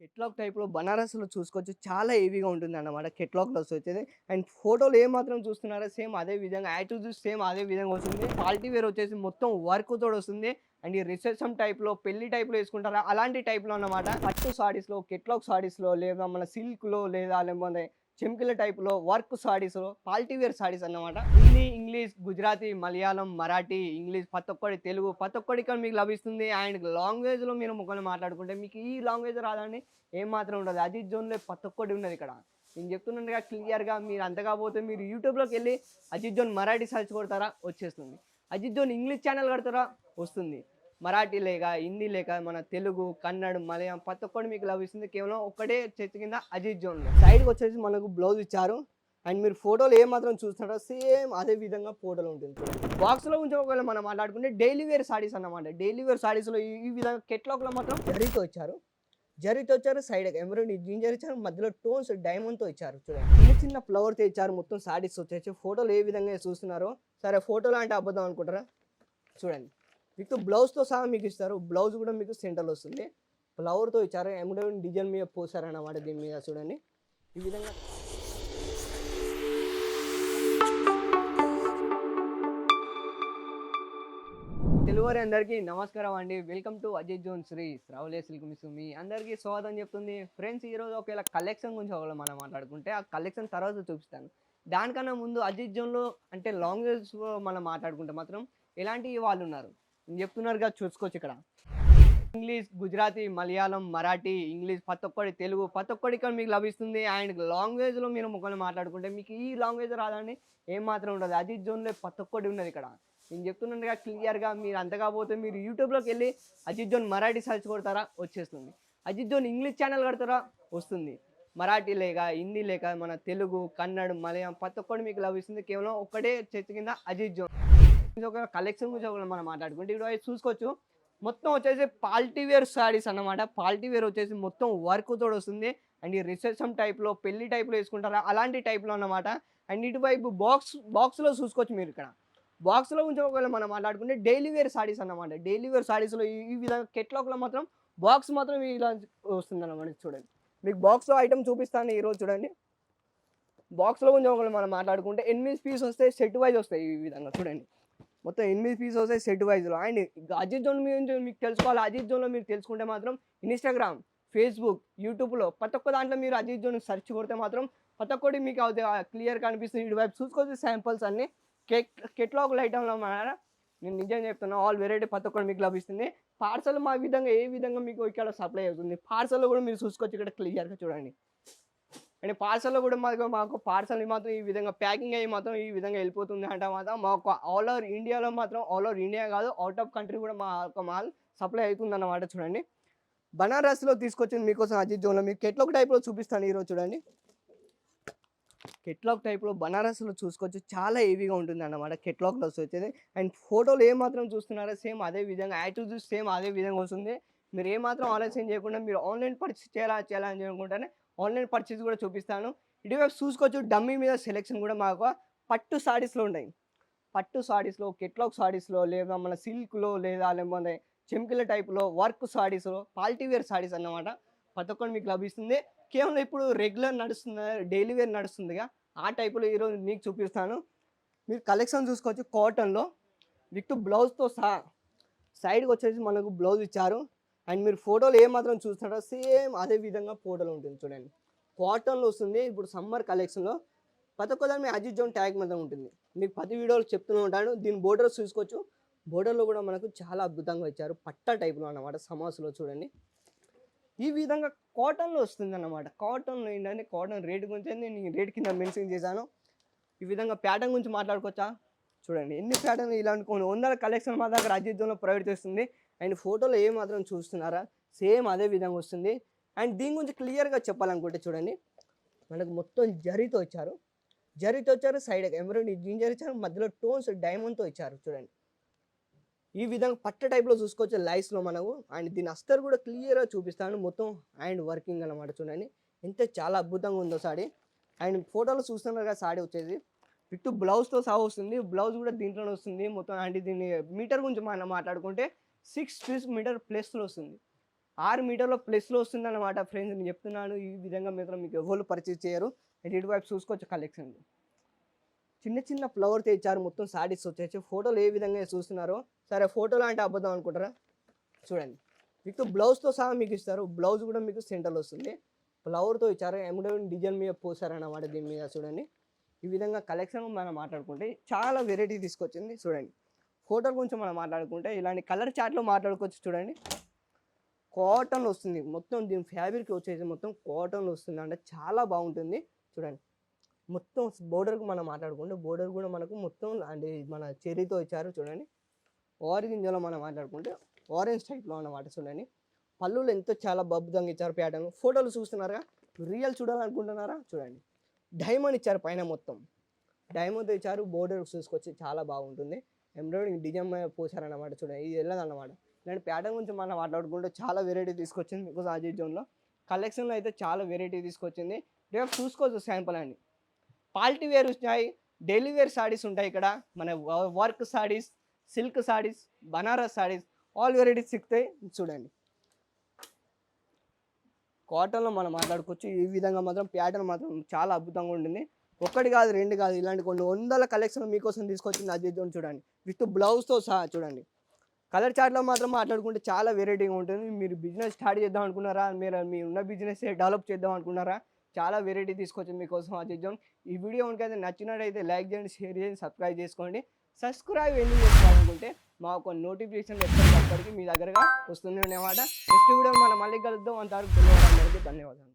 Catalogue టైప్‌లో బనారస్‌లో చూసుకోవచ్చు. చాలా హెవీగా ఉంటుందన్నమాట కెట్లాగ్‌లో వచ్చేది. అండ్ ఫోటోలో ఏమాత్రం చూస్తున్నారో సేమ్ అదే విధంగా యాజ్ టు యూజ్ సేమ్ అదే విధంగా వస్తుంది. పార్టీ వేర్ వచ్చేసి మొత్తం వర్క్‌తోడొస్తుంది. అండ్ ఈ రిసెప్షన్ టైప్‌లో, పెళ్లి టైప్‌లో యేసుకుంటారా అలాంటి టైప్‌లో అన్నమాట. పట్టు సారీస్‌లో, కెట్లాగ్ సారీస్‌లో లేదా మన సిల్క్‌లో లేదా లేకపోతే చెమ్కీల టైప్‌లో వర్క్ సారీస్‌లో పార్టీ వేర్ సారీస్ అన్నమాట. హిందీ, ఇంగ్లీష్, గుజరాతీ, మలయాళం, మరాఠీ, ఇంగ్లీష్ ప్రతి ఒక్కటి తెలుగు ప్రతి ఒక్కటి ఇక్కడ మీకు లభిస్తుంది. అండ్ లాంగ్వేజ్‌లో మీరు ఒకవేళ మాట్లాడుకుంటే మీకు ఈ లాంగ్వేజ్ రాదండి ఏం మాత్రం ఉండదు. అజిత్ జోన్‌లో ప్రతి ఒక్కటి ఉన్నదిక్కడ. నేను చెప్తున్నానుగా క్లియర్‌గా మీరు అంత కాకపోతే మీరు యూట్యూబ్‌లోకెళ్ళి అజిత్ జోన్ మరాఠీ సెర్చ్ కొడతారా వచ్చేస్తుంది. అజిత్ జోన్ ఇంగ్లీష్ ఛానెల్ కడతారా వస్తుంది. మరాఠీ లేక, హిందీ లేక మన తెలుగు, కన్నడ, మలయాళం ప్రతి ఒక్కటి మీకు లభిస్తుంది. కేవలం ఒక్కటే చర్చ్ కింద అజిత్ జోన్‌లో. సైడ్‌కొచ్చేసి మనకు బ్లౌజ్ ఇచ్చారు. అండ్ మీరు ఫోటోలో ఏమాత్రం చూస్తున్నారో సేమ్ అదే విధంగా ఫోటోలో ఉంటుంది చూడండి. బాక్స్‌లో గురించి ఒకవేళ మనం మాట్లాడుకుంటే డైలీ వేర్ సారీస్ అన్నమాట. డైలీ వేర్ సారీస్‌లో ఈ విధంగా కెట్లాగ్‌లో మాత్రం జరీతో ఇచ్చారు. జరీతో ఇచ్చారు. సైడ్ ఎంబ్రాయిడరీ జింజర్ ఇచ్చారు. మధ్యలో టోన్స్ డైమండ్‌తో ఇచ్చారు చూడండి. చిన్న చిన్న ఫ్లవర్‌తో ఇచ్చారు. మొత్తం సారీస్ వచ్చేసి ఫోటోలో ఏ విధంగా చూస్తున్నారో సరే ఫోటోలో అంటే అబద్ధం అనుకుంటారా? చూడండి. విత్ బ్లౌజ్‌తో సహా మీకు ఇస్తారు. బ్లౌజ్ కూడా మీకు సెంటర్‌లో వస్తుంది. ఫ్లవర్‌తో ఇచ్చారు. ఎంబ్రాయిడరీ డిజైన్ మీద పోసారన్నమాట దీని మీద చూడండి. ఈ విధంగా తెలుగువారి అందరికీ నమస్కారం అండి. Welcome to Ajith zone Sri Sravani silk మిస్ మీ అందరికీ స్వాగతం చెప్తుంది. ఫ్రెండ్స్ ఈరోజు ఒకవేళ కలెక్షన్ గురించి ఒకవేళ మనం మాట్లాడుకుంటే ఆ కలెక్షన్ తర్వాత చూపిస్తాను. దానికన్నా ముందు అజిత్ జోన్‌లో అంటే లాంగ్వేజ్‌లో మనం మాట్లాడుకుంటే మాత్రం ఎలాంటి వాళ్ళు ఉన్నారు. నేను చెప్తున్నారుగా చూసుకోవచ్చు ఇక్కడ. ఇంగ్లీష్, గుజరాతీ, మలయాళం, మరాఠీ, ఇంగ్లీష్ ప్రతి ఒక్కటి తెలుగు ప్రతి ఒక్కటి ఇక్కడ మీకు లభిస్తుంది. అండ్ లాంగ్వేజ్‌లో మీరు ఒకవేళ మాట్లాడుకుంటే మీకు ఈ లాంగ్వేజ్ రాదండి ఏం మాత్రం ఉండదు. అజిత్ జోన్‌లో ప్రతి ఒక్కటి ఉన్నది ఇక్కడ. నేను చెప్తున్నానుగా క్లియర్‌గా మీరు అంత కాకపోతే మీరు యూట్యూబ్‌లోకెళ్ళి అజిత్ జోన్ మరాఠీ సెర్చ్ కొడతారా వచ్చేస్తుంది. అజిత్ జోన్ ఇంగ్లీష్ ఛానెల్ కడతారా వస్తుంది. మరాఠీ లేక, హిందీ లేక మన తెలుగు, కన్నడ, మలయాళం ప్రతి ఒక్కటి మీకు లభిస్తుంది. కేవలం ఒక్కటే చర్చ్ కింద అజిత్ జోన్. ఇది ఒక కలెక్షన్ గురించి ఒకవేళ మనం మాట్లాడుకుంటే ఇప్పుడు చూసుకోవచ్చు. మొత్తం వచ్చేసి పార్టీ వేర్ సారీస్ అన్నమాట. పార్టీ వేర్ వచ్చేసి మొత్తం వర్క్‌తోటి వస్తుంది. అండ్ ఈ రిసెప్షన్ టైప్‌లో, పెళ్లి టైప్‌లో యేసుకుంటారా అలాంటి టైప్‌లో అన్నమాట. అండ్ ఇటువైపు బాక్స్‌లో చూసుకోవచ్చు మీరిక్కడ. బాక్స్‌లో గురించి ఒకవేళ మనం మాట్లాడుకుంటే డైలీ వేర్ సారీస్ అన్నమాట. డైలీ వేర్ సారీస్‌లో ఈ విధంగా కెట్లాగ్‌లో మాత్రం బాక్స్ మాత్రం ఇలా వస్తుందన్నమాట చూడండి. మీకు బాక్స్‌లో ఐటెమ్ చూపిస్తాను ఈరోజు చూడండి. బాక్స్‌లో గురించి ఒకవేళ మనం మాట్లాడుకుంటే 8 పీస్ వస్తాయి. సెట్ వైస్ వస్తాయి ఈ విధంగా చూడండి. మొత్తం 8 పీస్ వస్తాయి సెట్ వైస్‌లో. అండ్ అజిత్ జోన్ గురించి మీకు తెలుసుకోవాలి. అజిత్ జోన్‌లో మీరు తెలుసుకుంటే మాత్రం ఇన్‌స్టాగ్రామ్, ఫేస్‌బుక్, యూట్యూబ్‌లో ప్రతి ఒక్క దాంట్లో మీరు అజిత్ జోన్ సెర్చ్ కొడితే మాత్రం ప్రతి ఒక్కటి మీకు అది క్లియర్‌గా కనిపిస్తుంది. ఇటువైపు చూసుకోవచ్చు శాంపిల్స్ అన్నీ. కెట్లాగ్ ఐటెంలో మాట నేను నిజంగా చెప్తున్నా ఆల్ వెరైటీ ప్రతి ఒక్కటి మీకు లభిస్తుంది. పార్సెల్ మా విధంగా ఏ విధంగా మీకు ఇక్కడ సప్లై అవుతుంది. పార్సెల్‌లో కూడా మీరు చూసుకోవచ్చు ఇక్కడ క్లియర్‌గా చూడండి. అండ్ పార్సెల్‌లో కూడా మాకు పార్సెల్ మాత్రం ఈ విధంగా ప్యాకింగ్ అయ్యి మాత్రం ఈ విధంగా వెళ్ళిపోతుంది అంటే మాత్రం మాకు ఆల్ ఓవర్ ఇండియాలో మాత్రం ఆల్ ఓవర్ ఇండియా కాదు ఔట్ ఆఫ్ కంట్రీ కూడా మా యొక్క మాల్ సప్లై అవుతుందన్నమాట చూడండి. బనారస్‌లో తీసుకొచ్చింది మీకోసం అజిత్ జోన్‌లో మీకు కెట్లాగ్ టైప్‌లో చూపిస్తాను ఈరోజు చూడండి. కెట్లాగ్ టైప్‌లో బనారస్‌లో చూసుకోవచ్చు. చాలా హెవీగా ఉంటుందన్నమాట కెట్లాగ్‌లో వచ్చేది. అండ్ ఫోటోలో ఏమాత్రం చూస్తున్నారో సేమ్ అదే విధంగా యాజ్ టు యూజ్ సేమ్ అదే విధంగా వస్తుంది. మీరు ఏమాత్రం ఆలస్యం చేయకుండా మీరు ఆన్‌లైన్ పర్చేస్ చేయాలని అనుకుంటేనే ఆన్‌లైన్ పర్చేస్ కూడా చూపిస్తాను. ఇటువైపు చూసుకోవచ్చు డమ్మీ మీద సెలెక్షన్ కూడా మాకు పట్టు సారీస్‌లో ఉన్నాయి. పట్టు సారీస్‌లో, కెట్లాగ్ సారీస్‌లో లేదా మన సిల్క్‌లో లేదా లేకపోతే చెమ్కీల టైప్‌లో వర్క్ సారీస్‌లో పార్టీ వేర్ సారీస్ అన్నమాట. ప్రతి ఒక్కటి మీకు లభిస్తుంది. కేవలం ఇప్పుడు రెగ్యులర్ నడుస్తుంది డైలీ వేర్ నడుస్తుందిగా ఆ టైప్‌లో ఈరోజు మీకు చూపిస్తాను. మీరు కలెక్షన్ చూసుకోవచ్చు కాటన్‌లో విత్ బ్లౌజ్‌తో సహా. సైడ్‌కొచ్చేసి మనకు బ్లౌజ్ ఇచ్చారు. అండ్ మీరు ఫోటోలో ఏమాత్రం చూస్తున్నారో సేమ్ అదే విధంగా ఫోటోలో ఉంటుంది చూడండి. కాటన్‌లో వస్తుంది. ఇప్పుడు సమ్మర్ కలెక్షన్‌లో ప్రతి ఒక్క దాని మీద అజిత్ జోన్ ట్యాగ్ మాత్రం ఉంటుంది. మీకు ప్రతి వీడియోలో చెప్తూనే ఉంటాను. దీని బోర్డర్స్ చూసుకోవచ్చు. బోర్డర్‌లో కూడా మనకు చాలా అద్భుతంగా ఇచ్చారు. పట్టా టైప్‌లో అన్నమాట సమాస్‌లో చూడండి. ఈ విధంగా కాటన్‌లో వస్తుందన్నమాట. కాటన్‌లో ఏంటంటే కాటన్ రేట్ గురించి నేను రేట్ కింద మెన్షన్ చేశాను. ఈ విధంగా ప్యాటర్న్ గురించి మాట్లాడుకోవచ్చా? చూడండి ఎన్ని ప్యాటర్న్‌లు ఇలాంటి కొన్ని వందల కలెక్షన్ మా దగ్గర అజిత్ జోన్‌లో ప్రొవైడ్ చేస్తుంది. అండ్ ఫోటోలో ఏ మాత్రం చూస్తున్నారా? సేమ్ అదే విధంగా వస్తుంది. అండ్ దీని గురించి క్లియర్‌గా చెప్పాలనుకుంటే చూడండి. మనకు మొత్తం జరీతో ఇచ్చారు. జరీతో ఇచ్చారు. సైడ్ ఎంబ్రాయిడరీ జింజర్ ఇచ్చారు. మధ్యలో టోన్స్ డైమండ్‌తో ఇచ్చారు చూడండి. ఈ విధంగా పట్ట టైప్‌లో చూసుకోవచ్చు లైస్‌లో మనము. అండ్ దీని అస్తరు కూడా క్లియర్‌గా చూపిస్తాను. మొత్తం హ్యాండ్ వర్కింగ్ అన్నమాట చూడండి. ఎంత చాలా అద్భుతంగా ఉందో సారీ. అండ్ ఫోటోలో చూస్తున్నారు కదా సారీ వచ్చేసి విత్ బ్లౌజ్‌తో సహా వస్తుంది. బ్లౌజ్ కూడా దీంట్లోనే వస్తుంది. మొత్తం అంటే దీన్ని మీటర్ గురించి మనం మాట్లాడుకుంటే 6 ఫీట్ మీటర్ ప్లస్‌లో వస్తుంది. 6 మీటర్ల ప్లస్లో వస్తుందన్నమాట ఫ్రెండ్స్. నేను చెప్తున్నాను ఈ విధంగా మాత్రం మీకు ఎవరు పర్చేజ్ చేయరు. అండ్ ఇటువైపు చూసుకోవచ్చు కలెక్షన్ చిన్న చిన్న ఫ్లవర్తో ఇచ్చారు, మొత్తం సారీస్ వచ్చేసి. ఫోటోలు ఏ విధంగా చూస్తున్నారో, సరే ఫోటోలు అంటే అబద్ధం అనుకుంటారా, చూడండి విత్ బ్లౌజ్తో సహా మీకు ఇస్తారు. బ్లౌజ్ కూడా మీకు సెంటర్లో వస్తుంది, ఫ్లవర్తో ఇచ్చారు, ఎంబ్రాయిడరీ డిజైన్ మీద పోసారన్నమాట దీని మీద. చూడండి ఈ విధంగా కలెక్షన్ మనం మాట్లాడుకుంటే చాలా వెరైటీ తీసుకొచ్చింది. చూడండి ఫోటోల గురించి మనం మాట్లాడుకుంటే ఇలాంటి కలర్ చార్ట్లో మాట్లాడుకోవచ్చు. చూడండి కాటన్ వస్తుంది మొత్తం, దీని ఫ్యాబ్రిక్ వచ్చేసి మొత్తం కాటన్ వస్తుంది, అంటే చాలా బాగుంటుంది. చూడండి మొత్తం బోర్డర్కి మనం మాట్లాడుకుంటే బోర్డర్ కూడా మనకు మొత్తం అంటే మన చెర్రీతో ఇచ్చారు. చూడండి ఆరెంజ్లో మనం మాట్లాడుకుంటే ఆరెంజ్ టైప్లో అన్నమాట. చూడండి పళ్ళులో ఎంతో చాలా అద్భుతంగా ఇచ్చారు ప్యాటర్న్. ఫోటోలు చూస్తున్నారా, రియల్ చూడాలనుకుంటున్నారా, చూడండి డైమండ్ ఇచ్చారు పైన, మొత్తం డైమండ్తో ఇచ్చారు. బోర్డర్ చూసుకొచ్చి చాలా బాగుంటుంది, ఎంబ్రాయిడరీ డిజైన్ పోసారన్నమాట. చూడండి ఇది వెళ్ళదన్నమాట. ఇలాంటి ప్యాటర్న్ గురించి మనం మాట్లాడుకుంటే చాలా వెరైటీ తీసుకొచ్చింది బికాజ్ అజయ్ జోన్లో. కలెక్షన్లో అయితే చాలా వెరైటీ తీసుకొచ్చింది. రేపు చూసుకోవచ్చు శాంపుల్ అండి. పార్టీ వేర్ ఉంటాయి, డైలీ వేర్ సారీస్ ఉంటాయి ఇక్కడ. మన work saris, silk saris, Banaras saris, all varieties సిక్కుతాయి. చూడండి కాటన్లో మనం మాట్లాడుకోవచ్చు. ఈ విధంగా మాత్రం ప్యాటర్న్ మాత్రం చాలా అద్భుతంగా ఉంటుంది. ఒకటి కాదు రెండు కాదు, ఇలాంటి కొన్ని వందల కలెక్షన్ మీకోసం తీసుకొచ్చింది అజయ్ జోన్. చూడండి విత్ బ్లౌజ్తో సహా. చూడండి కలర్ చార్ట్లో మాత్రం మాట్లాడుకుంటే చాలా వెరైటీగా ఉంటుంది. మీరు బిజినెస్ స్టార్ట్ చేద్దాం అనుకున్నారా, మీ ఉన్న బిజినెస్ డెవలప్ చేద్దాం అనుకున్నారా, చాలా వెరైటీ తీసుకొచ్చింది మీకోసం అజయ్ జోన్. ఈ వీడియో కనుక నచ్చినట్టయితే లైక్ చేయండి, షేర్ చేయండి, సబ్స్క్రైబ్ చేసుకోండి. సబ్స్క్రైబ్ ఎందుకు చేసుకోవాలనుకుంటే మాకు నోటిఫికేషన్ ఎప్పటికీ మీ దగ్గరగా వస్తుంది అన్నమాట. నెక్స్ట్ వీడియో మనం మళ్ళీ కలుద్దాం. అంతవరకు ధన్యవాదాలు.